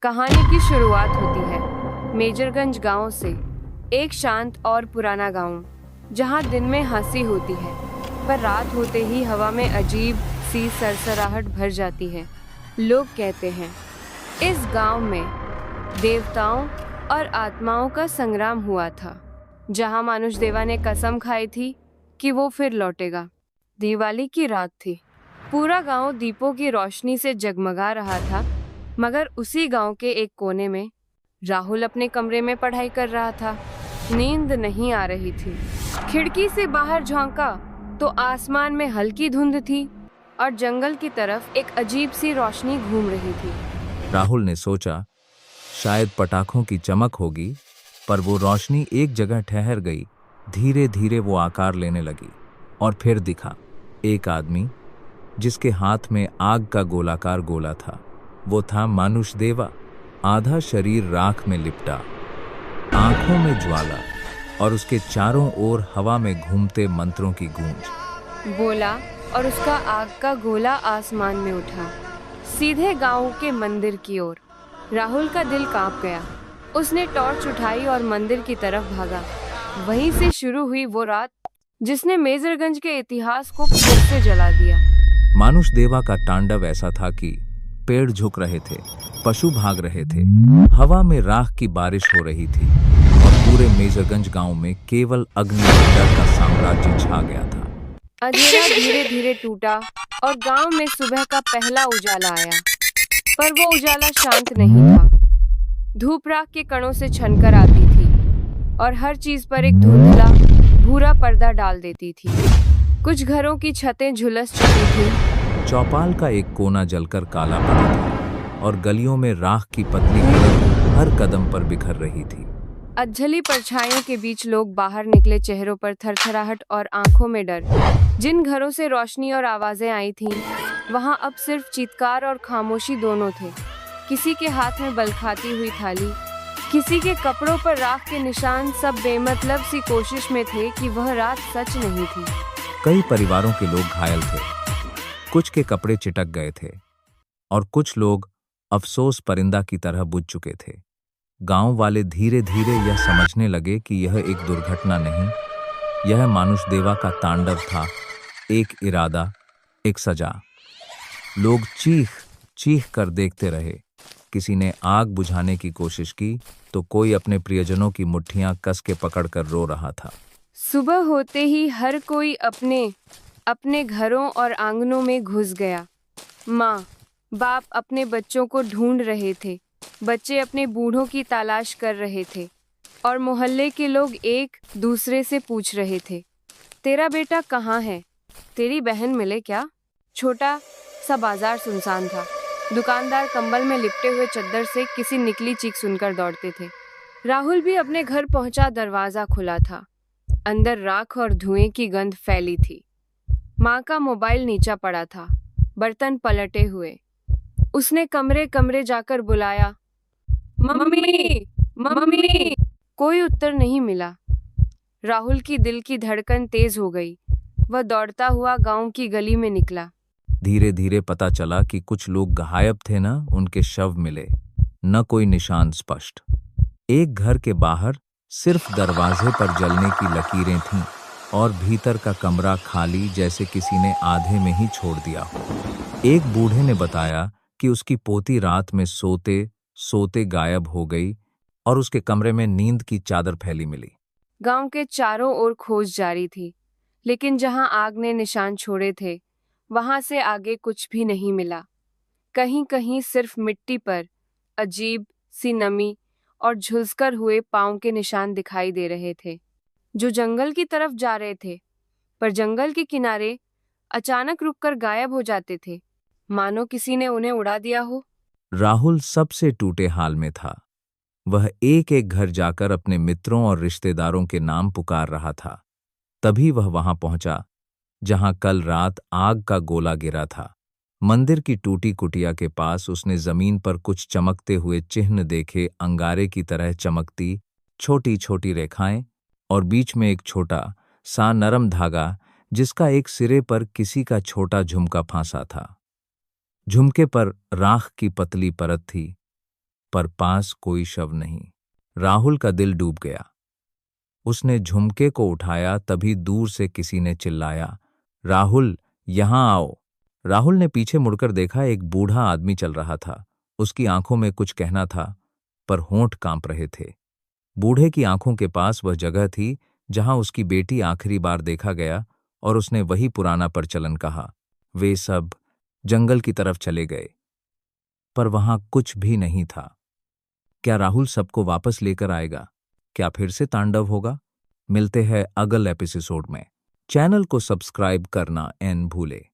कहानी की शुरुआत होती है मेजरगंज गांव से। एक शांत और पुराना गांव जहां दिन में हंसी होती है, पर रात होते ही हवा में अजीब सी सरसराहट भर जाती है। लोग कहते हैं इस गांव में देवताओं और आत्माओं का संग्राम हुआ था, जहां मानुष देवा ने कसम खाई थी कि वो फिर लौटेगा। दिवाली की रात थी। पूरा गांव दीपों की रोशनी से जगमगा रहा था, मगर उसी गांव के एक कोने में राहुल अपने कमरे में पढ़ाई कर रहा था। नींद नहीं आ रही थी। खिड़की से बाहर झांका तो आसमान में हल्की धुंध थी और जंगल की तरफ एक अजीब सी रोशनी घूम रही थी। राहुल ने सोचा शायद पटाखों की चमक होगी, पर वो रोशनी एक जगह ठहर गई। धीरे धीरे वो आकार लेने लगी और फिर दिखा एक आदमी जिसके हाथ में आग का गोलाकार गोला था। वो था मानुष देवा, आधा शरीर राख में लिपटा, आंखों में ज्वाला और उसके चारों ओर हवा में घूमते मंत्रों की गूंज। बोला और उसका आग का गोला आसमान में उठा, सीधे गांव के मंदिर की ओर। राहुल का दिल कांप गया। उसने टॉर्च उठाई और मंदिर की तरफ भागा। वहीं से शुरू हुई वो रात जिसने मेजरगंज के इतिहास को फिर से जला दिया। मानुष देवा का तांडव ऐसा था कि पेड़ झुक रहे थे, पशु भाग रहे थे, हवा में राख की बारिश हो रही थी और पूरे मेजरगंज गांव में केवल अग्नि और डर का साम्राज्य छा गया था। अंधेरा धीरे धीरे टूटा और गांव में सुबह का पहला उजाला आया, पर वो उजाला शांत नहीं था। धूप राख के कणों से छनकर आती थी और हर चीज पर एक धुंधला भूरा पर्दा डाल देती थी। कुछ घरों की छतें झुलस चुकी थी। चौपाल का एक कोना जलकर काला पड़ा था और गलियों में राख की पतली किरण हर कदम पर बिखर रही थी। अधजली परछाइयों के बीच लोग बाहर निकले, चेहरों पर थरथराहट और आंखों में डर। जिन घरों से रोशनी और आवाजें आई थीं, वहां अब सिर्फ चीत्कार और खामोशी दोनों थे। किसी के हाथ में बलखाती हुई थाली, किसी के कपड़ों पर राख के निशान, सब बेमतलब सी कोशिश में थे कि वह रात सच नहीं थी। कई परिवारों के लोग घायल थे, कुछ के कपड़े चिटक गए थे और कुछ लोग अफसोस परिंदा की तरह बुझ चुके थे। गांव वाले धीरे धीरे यह समझने लगे कि यह एक दुर्घटना नहीं, यह मानुष देवा का तांडव था, एक इरादा, एक सजा। लोग चीख चीख कर देखते रहे। किसी ने आग बुझाने की कोशिश की तो कोई अपने प्रियजनों की मुट्ठियां कस के पकड़कर रो रहा था। सुबह होते ही हर कोई अपने अपने घरों और आंगनों में घुस गया। माँ बाप अपने बच्चों को ढूंढ रहे थे, बच्चे अपने बूढ़ों की तलाश कर रहे थे और मोहल्ले के लोग एक दूसरे से पूछ रहे थे, तेरा बेटा कहाँ है? तेरी बहन मिले क्या? छोटा सा बाजार सुनसान था। दुकानदार कंबल में लिपटे हुए चद्दर से किसी निकली चीख सुनकर दौड़ते थे। राहुल भी अपने घर पहुंचा। दरवाजा खुला था। अंदर राख और धुएं की गंध फैली थी। माँ का मोबाइल नीचा पड़ा था, बर्तन पलटे हुए। उसने कमरे कमरे जाकर बुलाया, मम्मी मम्मी। कोई उत्तर नहीं मिला। राहुल की दिल की धड़कन तेज हो गई। वह दौड़ता हुआ गांव की गली में निकला। धीरे धीरे पता चला कि कुछ लोग गायब थे, न उनके शव मिले, न कोई निशान स्पष्ट। एक घर के बाहर सिर्फ दरवाजे पर जलने की लकीरें थीं और भीतर का कमरा खाली, जैसे किसी ने आधे में ही छोड़ दिया हो। एक बूढ़े ने बताया कि उसकी पोती रात में सोते सोते गायब हो गई और उसके कमरे में नींद की चादर फैली मिली। गांव के चारों ओर खोज जारी थी, लेकिन जहां आग ने निशान छोड़े थे, वहां से आगे कुछ भी नहीं मिला। कहीं कहीं सिर्फ मिट्टी पर अजीब सी नमी और झुलसकर हुए पांव के निशान दिखाई दे रहे थे, जो जंगल की तरफ जा रहे थे। पर जंगल के किनारे अचानक रुककर गायब हो जाते थे, मानो किसी ने उन्हें उड़ा दिया हो। राहुल सबसे टूटे हाल में था। वह एक एक घर जाकर अपने मित्रों और रिश्तेदारों के नाम पुकार रहा था। तभी वह वहां पहुंचा जहां कल रात आग का गोला गिरा था। मंदिर की टूटी कुटिया के पास उसने जमीन पर कुछ चमकते हुए चिन्ह देखे, अंगारे की तरह चमकती छोटी छोटी रेखाएं और बीच में एक छोटा सा नरम धागा, जिसका एक सिरे पर किसी का छोटा झुमका फांसा था। झुमके पर राख की पतली परत थी। पर पास कोई शव नहीं। राहुल का दिल डूब गया। उसने झुमके को उठाया, तभी दूर से किसी ने चिल्लाया, राहुल, यहां आओ। राहुल ने पीछे मुड़कर देखा, एक बूढ़ा आदमी चल रहा था। उसकी आंखों में कुछ कहना था, पर होंठ कांप रहे थे। बूढ़े की आंखों के पास वह जगह थी जहां उसकी बेटी आखिरी बार देखा गया, और उसने वही पुराना प्रचलन कहा। वे सब जंगल की तरफ चले गए, पर वहां कुछ भी नहीं था। क्या राहुल सबको वापस लेकर आएगा? क्या फिर से तांडव होगा? मिलते हैं अगले एपिसोड में। चैनल को सब्सक्राइब करना न भूले।